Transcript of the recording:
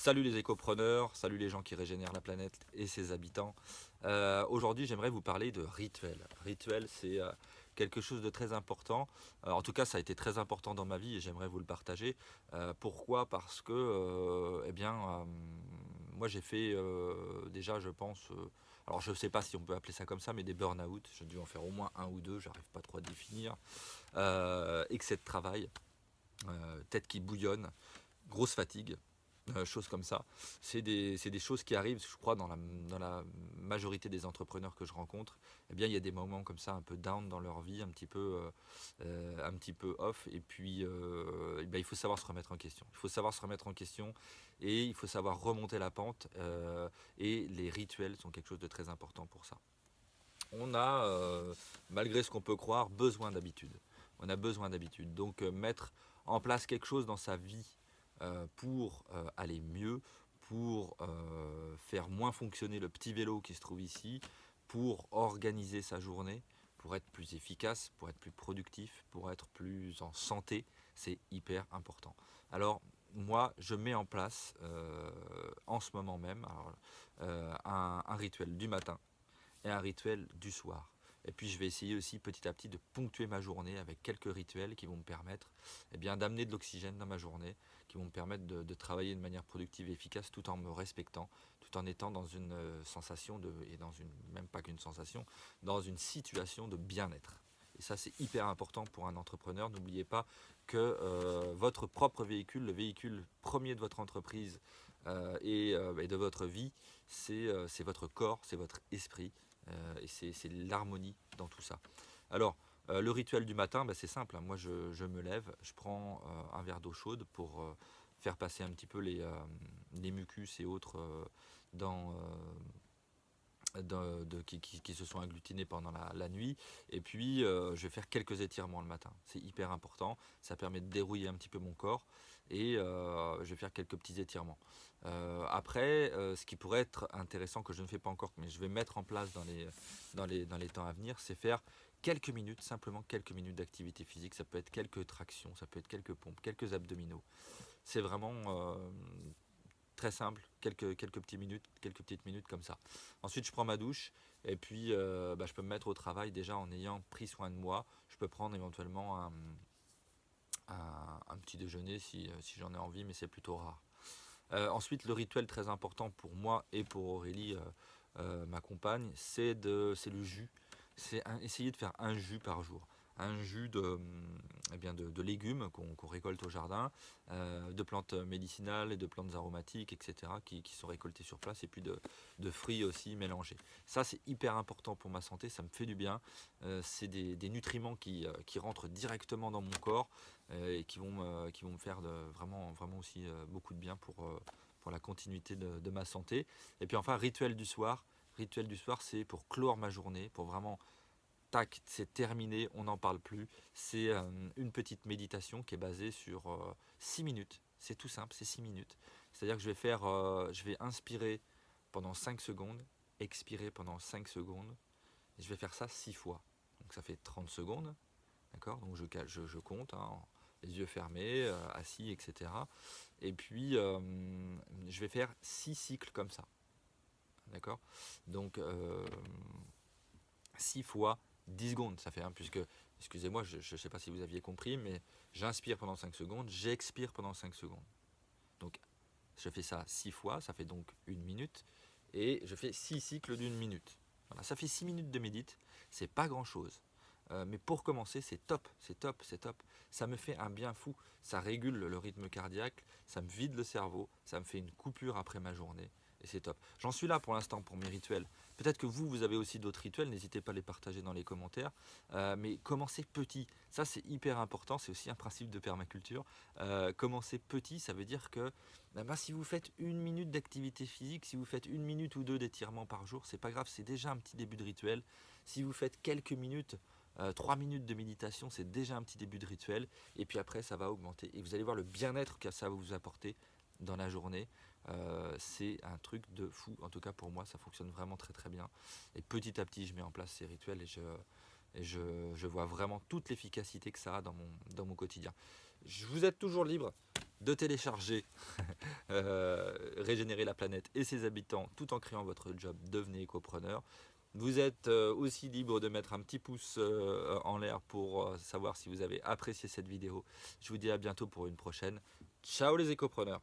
Salut les écopreneurs, salut les gens qui régénèrent la planète et ses habitants. Aujourd'hui, j'aimerais vous parler de rituel. Rituel, c'est quelque chose de très important. En tout cas, ça a été très important dans ma vie et j'aimerais vous le partager. Pourquoi? Parce que, moi j'ai fait déjà, je pense, alors je ne sais pas si on peut appeler ça comme ça, mais des burn-out. J'ai dû en faire au moins un ou deux, j'arrive pas trop à définir. Excès de travail, tête qui bouillonne, grosse fatigue, choses comme ça. C'est des choses qui arrivent, je crois, dans la majorité des entrepreneurs que je rencontre. Eh bien, il y a des moments comme ça, un peu down dans leur vie, un petit peu off. Et puis, eh bien, il faut savoir se remettre en question. Il faut savoir se remettre en question et il faut savoir remonter la pente. Et les rituels sont quelque chose de très important pour ça. On a, malgré ce qu'on peut croire, besoin d'habitude. On a besoin d'habitude. Donc, mettre en place quelque chose dans sa vie pour aller mieux, pour faire moins fonctionner le petit vélo qui se trouve ici, pour organiser sa journée, pour être plus efficace, pour être plus productif, pour être plus en santé, c'est hyper important. Alors, moi, je mets en place en ce moment même un rituel du matin et un rituel du soir. Et puis je vais essayer aussi petit à petit de ponctuer ma journée avec quelques rituels qui vont me permettre d'amener de l'oxygène dans ma journée, qui vont me permettre de travailler de manière productive et efficace tout en me respectant, tout en étant dans une sensation même pas qu'une sensation, dans une situation de bien-être. Et ça, c'est hyper important pour un entrepreneur. N'oubliez pas que votre propre véhicule, le véhicule premier de votre entreprise et de votre vie, c'est votre corps, c'est votre esprit. Et c'est l'harmonie dans tout ça. Alors, le rituel du matin, c'est simple, hein. Moi, je me lève, je prends un verre d'eau chaude pour faire passer un petit peu les mucus et autres dans, qui se sont agglutinés pendant la nuit. Et puis, je vais faire quelques étirements le matin. C'est hyper important. Ça permet de dérouiller un petit peu mon corps. Et je vais faire quelques petits étirements. Après, ce qui pourrait être intéressant, que je ne fais pas encore, mais je vais mettre en place dans les temps à venir, c'est faire quelques minutes, simplement quelques minutes d'activité physique. Ça peut être quelques tractions, ça peut être quelques pompes, quelques abdominaux. C'est vraiment très simple, quelques petites minutes comme ça. Ensuite, je prends ma douche et puis je peux me mettre au travail déjà en ayant pris soin de moi. Je peux prendre éventuellement un petit déjeuner si j'en ai envie, mais c'est plutôt rare. Ensuite, le rituel très important pour moi et pour Aurélie, ma compagne, c'est le jus. Essayer de faire un jus par jour. Un jus de légumes qu'on récolte au jardin, de plantes médicinales et de plantes aromatiques, etc., qui sont récoltées sur place, et puis de fruits aussi mélangés. Ça, c'est hyper important pour ma santé, ça me fait du bien. C'est des nutriments qui rentrent directement dans mon corps et qui vont me faire vraiment, vraiment aussi beaucoup de bien pour la continuité de ma santé. Et puis enfin, rituel du soir. Rituel du soir, c'est pour clore ma journée, pour vraiment, tac, c'est terminé, on n'en parle plus. C'est une petite méditation qui est basée sur 6 minutes. C'est tout simple, c'est 6 minutes. C'est-à-dire que je vais inspirer pendant 5 secondes, expirer pendant 5 secondes. Et je vais faire ça 6 fois. Donc ça fait 30 secondes. D'accord. Donc je compte, hein, les yeux fermés, assis, etc. Et puis je vais faire 6 cycles comme ça. D'accord. Donc 6 fois 10 secondes, ça fait, hein, puisque, excusez-moi, je ne sais pas si vous aviez compris, mais j'inspire pendant 5 secondes, j'expire pendant 5 secondes. Donc je fais ça 6 fois, ça fait donc une minute, et je fais 6 cycles d'une minute. Voilà, ça fait 6 minutes de médite, c'est pas grand-chose. Mais pour commencer, c'est top, c'est top, c'est top. Ça me fait un bien fou, ça régule le rythme cardiaque, ça me vide le cerveau, ça me fait une coupure après ma journée, et c'est top. J'en suis là pour l'instant pour mes rituels. Peut-être que vous avez aussi d'autres rituels, n'hésitez pas à les partager dans les commentaires. Mais commencez petit, ça c'est hyper important, c'est aussi un principe de permaculture. Commencer petit, ça veut dire que si vous faites une minute d'activité physique, si vous faites une minute ou deux d'étirement par jour, c'est pas grave, c'est déjà un petit début de rituel. Si vous faites quelques minutes, 3 minutes de méditation, c'est déjà un petit début de rituel. Et puis après, ça va augmenter. Et vous allez voir le bien-être que ça va vous apporter dans la journée. C'est un truc de fou. En tout cas, pour moi, ça fonctionne vraiment très très bien. Et petit à petit, je mets en place ces rituels et je vois vraiment toute l'efficacité que ça a dans mon quotidien. Vous êtes toujours libre de télécharger Régénérer la planète et ses habitants tout en créant votre job. Devenez écopreneur. Vous êtes aussi libre de mettre un petit pouce en l'air pour savoir si vous avez apprécié cette vidéo. Je vous dis à bientôt pour une prochaine. Ciao les écopreneurs.